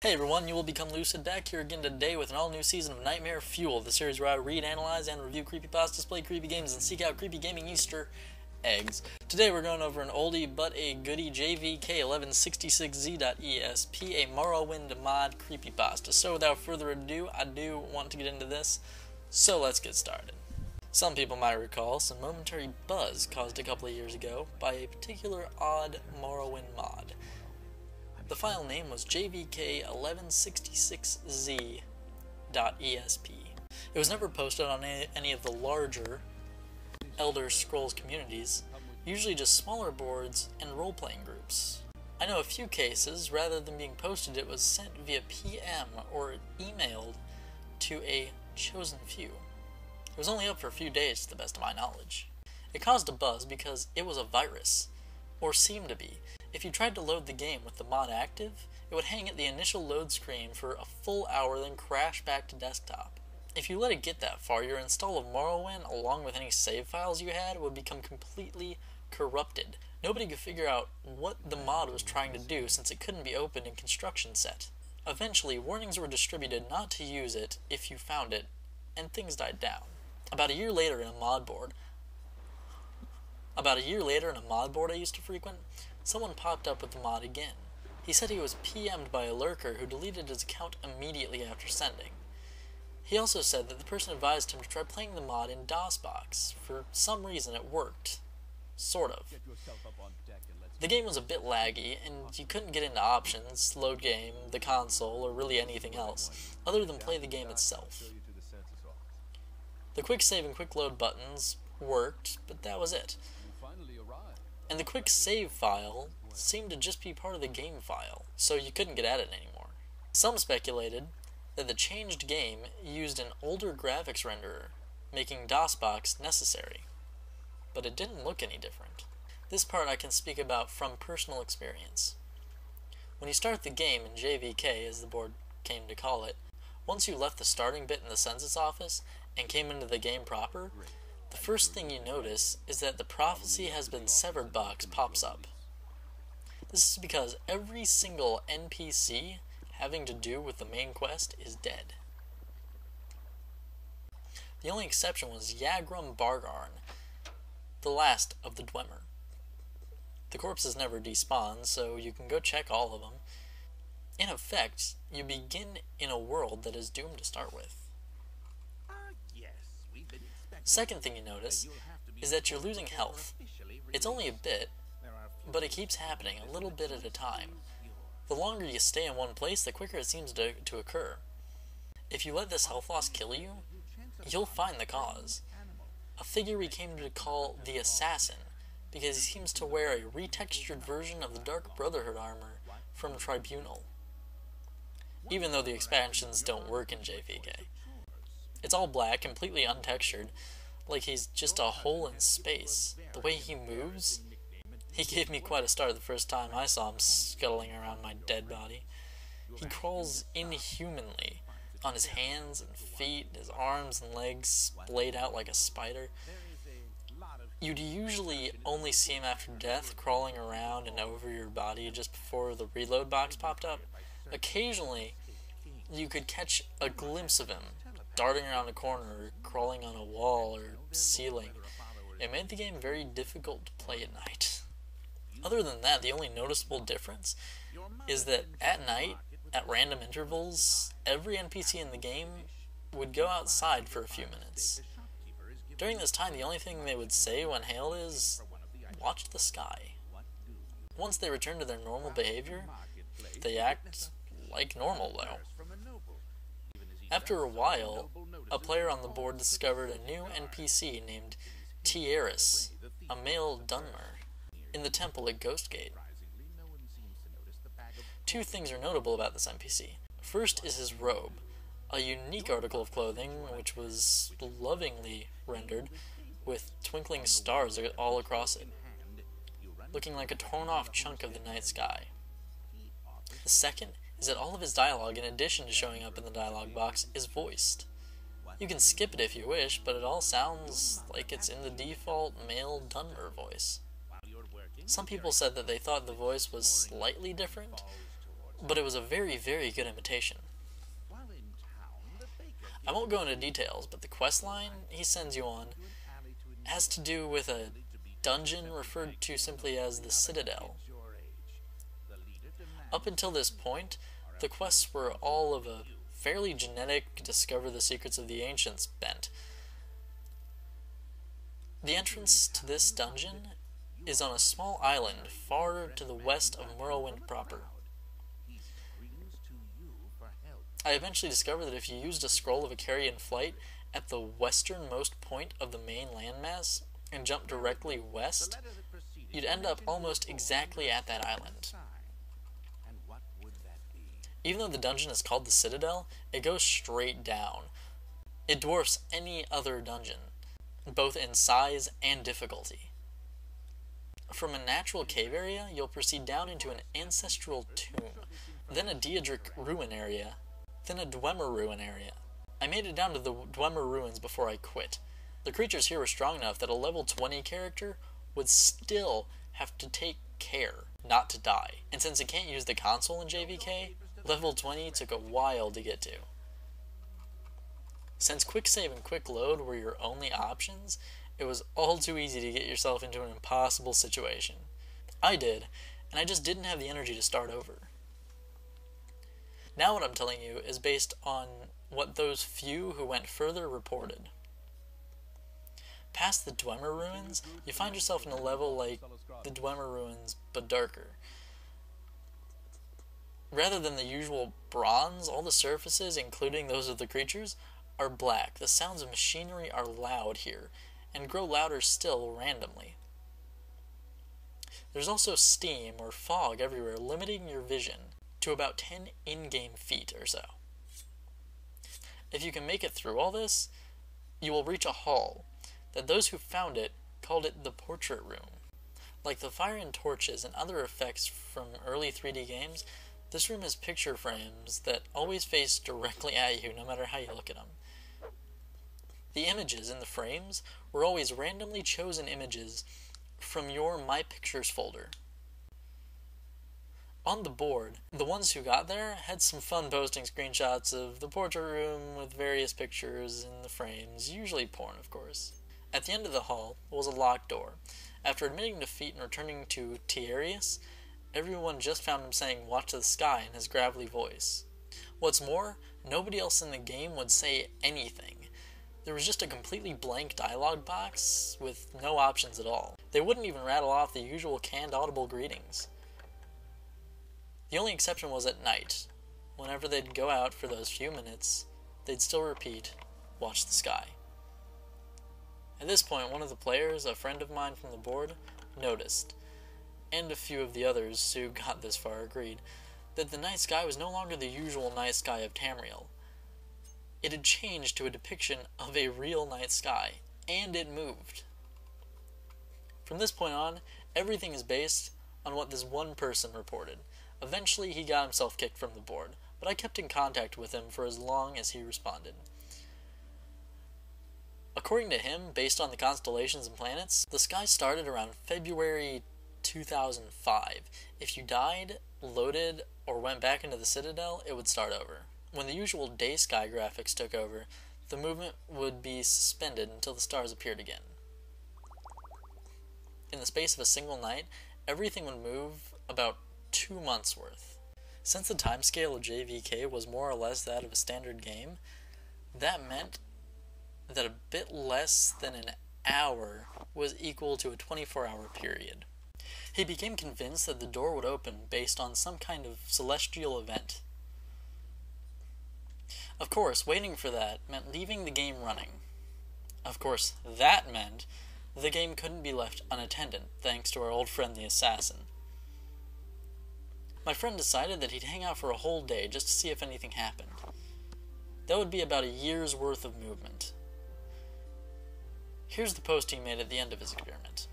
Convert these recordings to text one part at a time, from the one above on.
Hey everyone, you will become Lucid back here again today with an all-new season of Nightmare Fuel, the series where I read, analyze, and review creepypastas, play creepy games, and seek out creepy gaming Easter eggs. Today we're going over an oldie but a goodie JVK1166Z.esp, a Morrowind mod creepypasta. So without further ado, I do want to get into this, so let's get started. Some people might recall some momentary buzz caused a couple of years ago by a particular odd Morrowind mod. The file name was JVK1166Z.esp. It was never posted on any of the larger Elder Scrolls communities, usually just smaller boards and role-playing groups. I know a few cases, rather than being posted, it was sent via PM or emailed to a chosen few. It was only up for a few days to the best of my knowledge. It caused a buzz because it was a virus, or seemed to be. If you tried to load the game with the mod active, it would hang at the initial load screen for a full hour, then crash back to desktop. If you let it get that far, your install of Morrowind, along with any save files you had, would become completely corrupted. Nobody could figure out what the mod was trying to do since it couldn't be opened in construction set. Eventually, warnings were distributed not to use it if you found it, and things died down. About a year later in a mod board I used to frequent, someone popped up with the mod again. He said he was PM'd by a lurker who deleted his account immediately after sending. He also said that the person advised him to try playing the mod in DOSBox. For some reason it worked. Sort of. The game was a bit laggy, and you couldn't get into options, load game, the console, or really anything else, other than play the game itself. The quick save and quick load buttons worked, but that was it. And the quick save file seemed to just be part of the game file, so you couldn't get at it anymore. Some speculated that the changed game used an older graphics renderer, making DOSBox necessary. But it didn't look any different. This part I can speak about from personal experience. When you start the game in JVK, as the board came to call it, once you left the starting bit in the census office and came into the game proper, the first thing you notice is that the Prophecy has been severed box pops up. This is because every single NPC having to do with the main quest is dead. The only exception was Yagrum Bargarn, the last of the Dwemer. The corpses never despawn, so you can go check all of them. In effect, you begin in a world that is doomed to start with. Second thing you notice is that you're losing health. It's only a bit, but it keeps happening a little bit at a time. The longer you stay in one place, the quicker it seems to occur. If you let this health loss kill you, you'll find the cause. A figure we came to call the Assassin, because he seems to wear a retextured version of the Dark Brotherhood armor from Tribunal, even though the expansions don't work in JVK. It's all black, completely untextured, like he's just a hole in space. The way he moves, he gave me quite a start the first time I saw him scuttling around my dead body. He crawls inhumanly, on his hands and feet, his arms and legs splayed out like a spider. You'd usually only see him after death, crawling around and over your body just before the reload box popped up. Occasionally, you could catch a glimpse of him, darting around a corner, or crawling on a wall or ceiling. It made the game very difficult to play at night. Other than that, the only noticeable difference is that at night, at random intervals, every NPC in the game would go outside for a few minutes. During this time, the only thing they would say when hailed is, "Watch the sky." Once they return to their normal behavior, they act like normal though. After a while, a player on the board discovered a new NPC named Tieris, a male Dunmer, in the temple at Ghostgate. Two things are notable about this NPC. First is his robe, a unique article of clothing which was lovingly rendered with twinkling stars all across it, looking like a torn-off chunk of the night sky. The second is that all of his dialogue, in addition to showing up in the dialogue box, is voiced. You can skip it if you wish, but it all sounds like it's in the default male Dunmer voice. Some people said that they thought the voice was slightly different, but it was a very, very good imitation. I won't go into details, but the quest line he sends you on has to do with a dungeon referred to simply as the Citadel. Up until this point, the quests were all of a fairly genetic discover the secrets of the ancients bent. The entrance to this dungeon is on a small island far to the west of Morrowind proper. I eventually discovered that if you used a scroll of a carry in flight at the westernmost point of the main landmass and jumped directly west, you'd end up almost exactly at that island. Even though the dungeon is called the Citadel, it goes straight down. It dwarfs any other dungeon, both in size and difficulty. From a natural cave area, you'll proceed down into an ancestral tomb, then a Daedric ruin area, then a Dwemer ruin area. I made it down to the Dwemer ruins before I quit. The creatures here were strong enough that a level 20 character would still have to take care not to die. And since it can't use the console in JVK, level 20 took a while to get to. Since quick save and quick load were your only options, it was all too easy to get yourself into an impossible situation. I did, and I just didn't have the energy to start over. Now what I'm telling you is based on what those few who went further reported. Past the Dwemer ruins, you find yourself in a level like the Dwemer ruins, but darker. Rather than the usual bronze, all the surfaces, including those of the creatures, are black. The sounds of machinery are loud here, and grow louder still randomly. There's also steam or fog everywhere, limiting your vision to about 10 in-game feet or so. If you can make it through all this, you will reach a hall that those who found it called it the portrait room. Like the fire and torches and other effects from early 3D games, this room has picture frames that always face directly at you no matter how you look at them. The images in the frames were always randomly chosen images from your My Pictures folder. On the board, the ones who got there had some fun posting screenshots of the portrait room with various pictures in the frames, usually porn, of course. At the end of the hall was a locked door. After admitting defeat and returning to Tierius, everyone just found him saying "watch the sky" in his gravelly voice. What's more, nobody else in the game would say anything. There was just a completely blank dialogue box with no options at all. They wouldn't even rattle off the usual canned audible greetings. The only exception was at night. Whenever they'd go out for those few minutes, they'd still repeat, "watch the sky." At this point, one of the players, a friend of mine from the board, noticed, and a few of the others who got this far agreed, that the night sky was no longer the usual night sky of Tamriel. It had changed to a depiction of a real night sky, and it moved. From this point on, everything is based on what this one person reported. Eventually, he got himself kicked from the board, but I kept in contact with him for as long as he responded. According to him, based on the constellations and planets, the sky started around February 2005. If you died, loaded, or went back into the Citadel, it would start over. When the usual day sky graphics took over, the movement would be suspended until the stars appeared again. In the space of a single night, everything would move about 2 months worth. Since the timescale of JVK was more or less that of a standard game, that meant that a bit less than an hour was equal to a 24-hour period. He became convinced that the door would open based on some kind of celestial event. Of course, waiting for that meant leaving the game running. Of course, that meant the game couldn't be left unattended, thanks to our old friend the assassin. My friend decided that he'd hang out for a whole day just to see if anything happened. That would be about a year's worth of movement. Here's the post he made at the end of his experiment.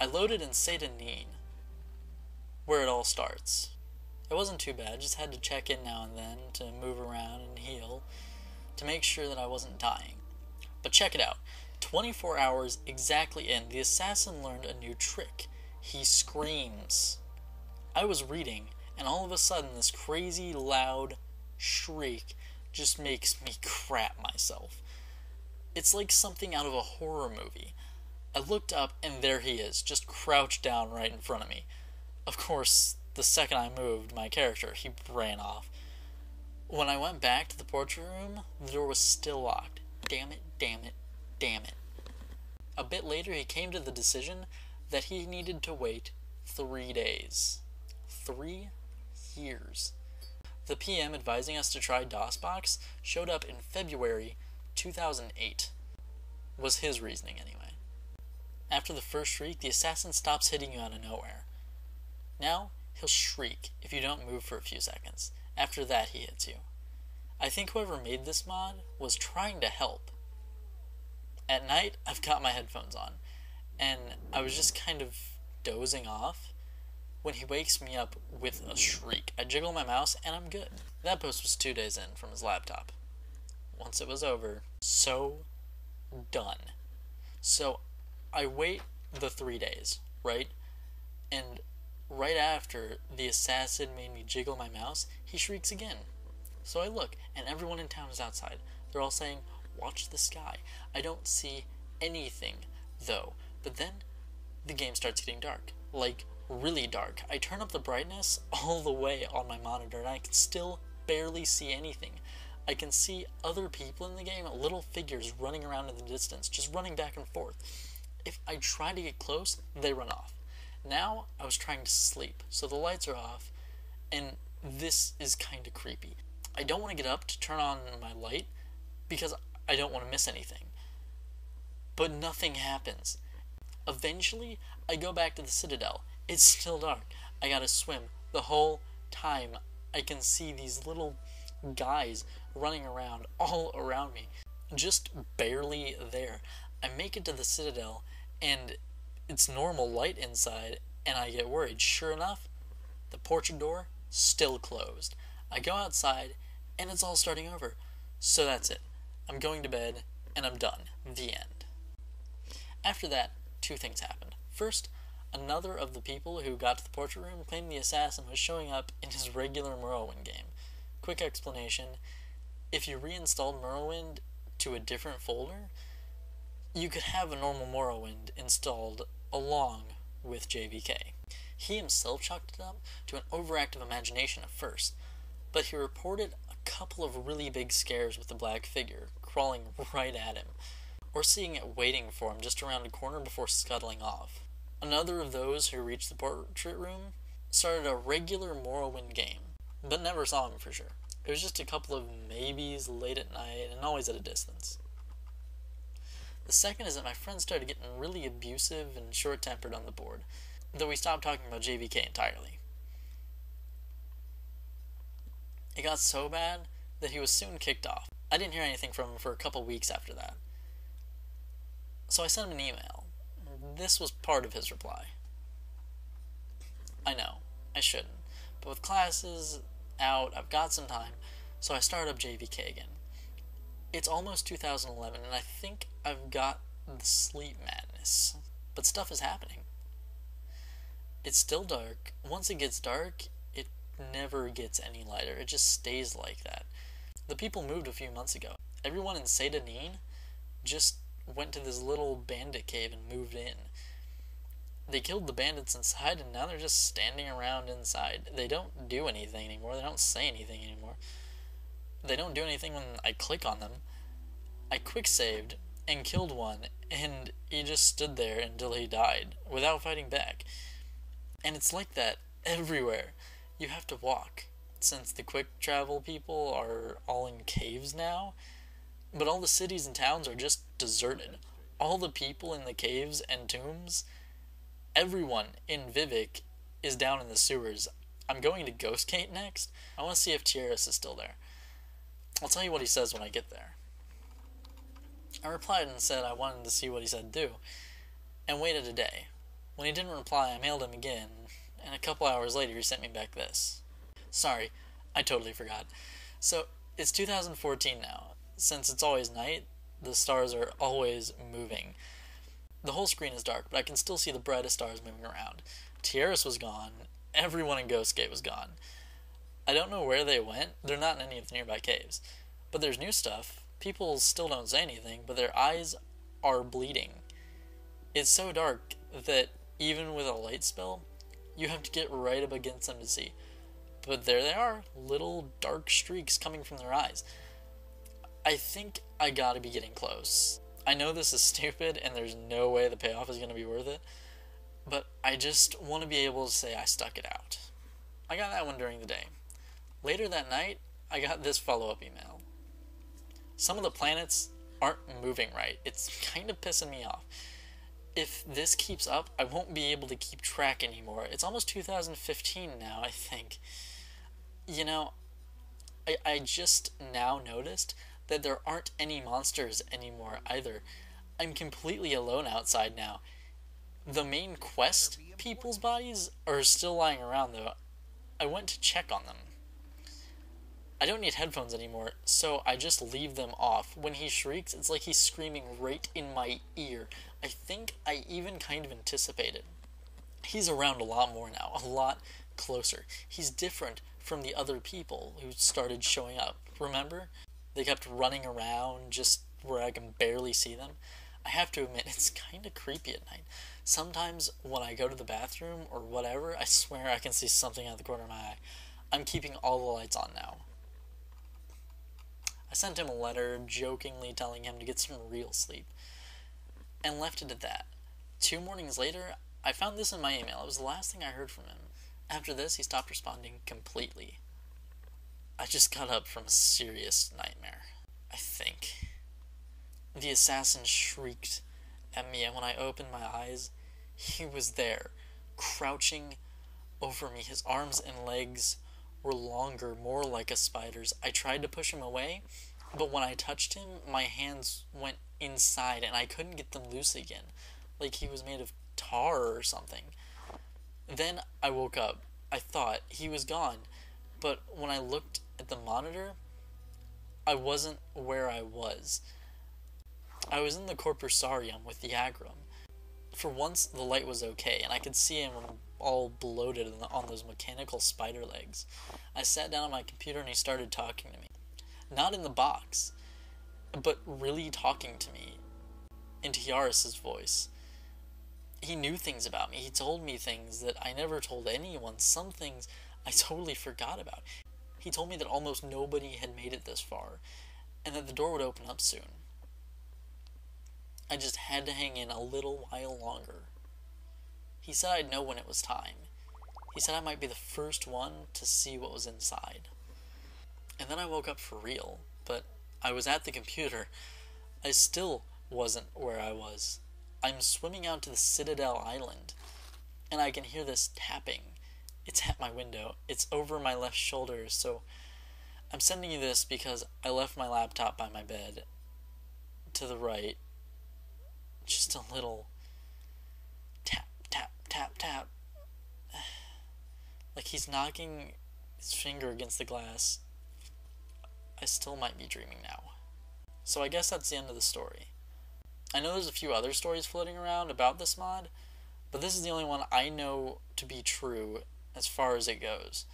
I loaded in Satanine, where it all starts. It wasn't too bad, just had to check in now and then to move around and heal to make sure that I wasn't dying. But check it out. 24 hours exactly in, the assassin learned a new trick. He screams. I was reading, and all of a sudden this crazy loud shriek just makes me crap myself. It's like something out of a horror movie. I looked up and there he is, just crouched down right in front of me. Of course, the second I moved my character, he ran off. When I went back to the portrait room, the door was still locked. Damn it, damn it, damn it. A bit later, he came to the decision that he needed to wait 3 days. 3 years. The PM advising us to try DOSBox showed up in February 2008. Was his reasoning anyway. After the first shriek, the assassin stops hitting you out of nowhere. Now, he'll shriek if you don't move for a few seconds. After that, he hits you. I think whoever made this mod was trying to help. At night, I've got my headphones on, and I was just kind of dozing off when he wakes me up with a shriek. I jiggle my mouse, and I'm good. That post was 2 days in from his laptop. Once it was over, so done. So I wait the 3 days, right? And right after the assassin made me jiggle my mouse, he shrieks again. So I look, and everyone in town is outside. They're all saying, "Watch the sky." I don't see anything, though. But then, the game starts getting dark. Like, really dark. I turn up the brightness all the way on my monitor, and I can still barely see anything. I can see other people in the game, little figures running around in the distance, just running back and forth. If I try to get close, they run off. Now, I was trying to sleep, so the lights are off, and this is kind of creepy. I don't want to get up to turn on my light, because I don't want to miss anything. But nothing happens. Eventually, I go back to the Citadel. It's still dark. I gotta swim. The whole time, I can see these little guys running around all around me. Just barely there. I make it to the Citadel, and it's normal light inside, and I get worried. Sure enough, the portrait door still closed. I go outside, and it's all starting over. So that's it. I'm going to bed, and I'm done. The end. After that, 2 things happened. First, another of the people who got to the portrait room claimed the assassin was showing up in his regular Morrowind game. Quick explanation: if you reinstalled Morrowind to a different folder, you could have a normal Morrowind installed along with JVK. He himself chalked it up to an overactive imagination at first, but he reported a couple of really big scares with the black figure crawling right at him, or seeing it waiting for him just around a corner before scuttling off. Another of those who reached the portrait room started a regular Morrowind game, but never saw him for sure. It was just a couple of maybes late at night and always at a distance. The second is that my friends started getting really abusive and short-tempered on the board, though we stopped talking about JVK entirely. It got so bad that he was soon kicked off. I didn't hear anything from him for a couple weeks after that. So I sent him an email. This was part of his reply. I know, I shouldn't, but with classes out, I've got some time, so I started up JVK again. It's almost 2011, and I think I've got the sleep madness, but stuff is happening. It's still dark. Once it gets dark, it never gets any lighter. It just stays like that. The people moved a few months ago. Everyone in Saint Denis just went to this little bandit cave and moved in. They killed the bandits inside, and now they're just standing around inside. They don't do anything anymore. They don't say anything anymore. They don't do anything when I click on them. I quick-saved and killed one, and he just stood there until he died, without fighting back. And it's like that everywhere. You have to walk, since the quick travel people are all in caves now. But all the cities and towns are just deserted. All the people in the caves and tombs, everyone in Vivek is down in the sewers. I'm going to Ghostgate next. I want to see if Tierras is still there. I'll tell you what he says when I get there. I replied and said I wanted to see what he said do, and waited a day. When he didn't reply, I mailed him again, and a couple hours later he sent me back this. Sorry, I totally forgot. So, it's 2014 now. Since it's always night, the stars are always moving. The whole screen is dark, but I can still see the brightest stars moving around. Tierras was gone, everyone in Ghostgate was gone. I don't know where they went. They're not in any of the nearby caves. But there's new stuff. People still don't say anything, but their eyes are bleeding. It's so dark that even with a light spell, you have to get right up against them to see. But there they are, little dark streaks coming from their eyes. I think I gotta be getting close. I know this is stupid and there's no way the payoff is gonna be worth it, but I just want to be able to say I stuck it out. I got that one during the day. Later that night, I got this follow-up email. Some of the planets aren't moving right. It's kind of pissing me off. If this keeps up, I won't be able to keep track anymore. It's almost 2015 now, I think. You know, I just now noticed that there aren't any monsters anymore either. I'm completely alone outside now. The main quest people's bodies are still lying around though. I went to check on them. I don't need headphones anymore, so I just leave them off. When he shrieks, it's like he's screaming right in my ear. I think I even kind of anticipated. He's around a lot more now, a lot closer. He's different from the other people who started showing up. Remember? They kept running around just where I can barely see them. I have to admit, it's kind of creepy at night. Sometimes when I go to the bathroom or whatever, I swear I can see something out of the corner of my eye. I'm keeping all the lights on now. I sent him a letter, jokingly telling him to get some real sleep, and left it at that. 2 mornings later, I found this in my email. It was the last thing I heard from him. After this, he stopped responding completely. I just got up from a serious nightmare, I think. The assassin shrieked at me, and when I opened my eyes, he was there, crouching over me. His arms and legs were longer, more like a spider's. I tried to push him away, but when I touched him, my hands went inside, and I couldn't get them loose again, like he was made of tar or something. Then I woke up. I thought he was gone, but when I looked at the monitor, I wasn't where I was. I was in the corpusarium with the Aggrum. For once, the light was okay, and I could see him all bloated on those mechanical spider legs. I sat down on my computer and he started talking to me. Not in the box, but really talking to me, in Tiaris's voice. He knew things about me. He told me things that I never told anyone. Some things I totally forgot about. He told me that almost nobody had made it this far, and that the door would open up soon. I just had to hang in a little while longer. He said I'd know when it was time. He said I might be the first one to see what was inside. And then I woke up for real, but I was at the computer. I still wasn't where I was. I'm swimming out to the Citadel Island, and I can hear this tapping. It's at my window. It's over my left shoulder, so I'm sending you this because I left my laptop by my bed. To the right. Just a little tap, tap, tap, tap. Like he's knocking his finger against the glass. I still might be dreaming now. So I guess that's the end of the story. I know there's a few other stories floating around about this mod, but this is the only one I know to be true as far as it goes.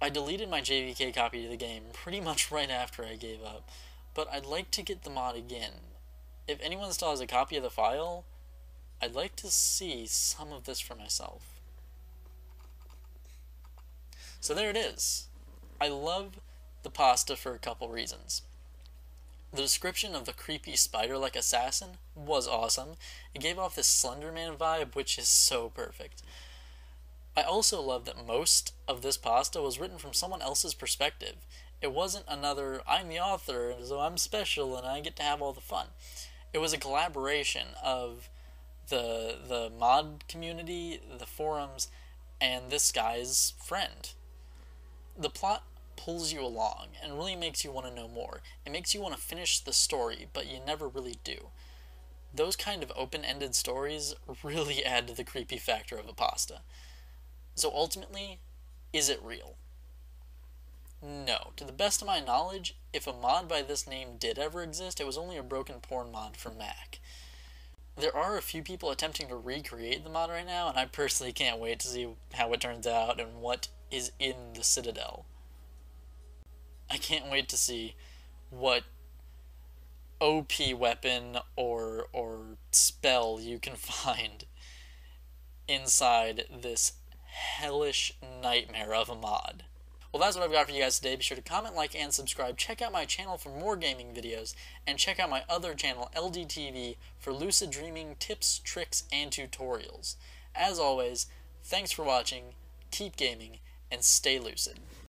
I deleted my JVK copy of the game pretty much right after I gave up, but I'd like to get the mod again. If anyone still has a copy of the file, I'd like to see some of this for myself. So there it is. I love the pasta for a couple reasons. The description of the creepy spider-like assassin was awesome. It gave off this Slender Man vibe, which is so perfect. I also love that most of this pasta was written from someone else's perspective. It wasn't another, I'm the author, so I'm special and I get to have all the fun. It was a collaboration of the mod community, the forums, and this guy's friend. The plot pulls you along and really makes you want to know more. It makes you want to finish the story, but you never really do. Those kind of open-ended stories really add to the creepy factor of a pasta. So ultimately, is it real? No. To the best of my knowledge, if a mod by this name did ever exist, it was only a broken porn mod for Mac. There are a few people attempting to recreate the mod right now, and I personally can't wait to see how it turns out and what is in the Citadel. I can't wait to see what OP weapon or spell you can find inside this hellish nightmare of a mod. Well, that's what I've got for you guys today. Be sure to comment, like, and subscribe. Check out my channel for more gaming videos, and check out my other channel, LDTV, for lucid dreaming tips, tricks, and tutorials. As always, thanks for watching, keep gaming, and stay lucid.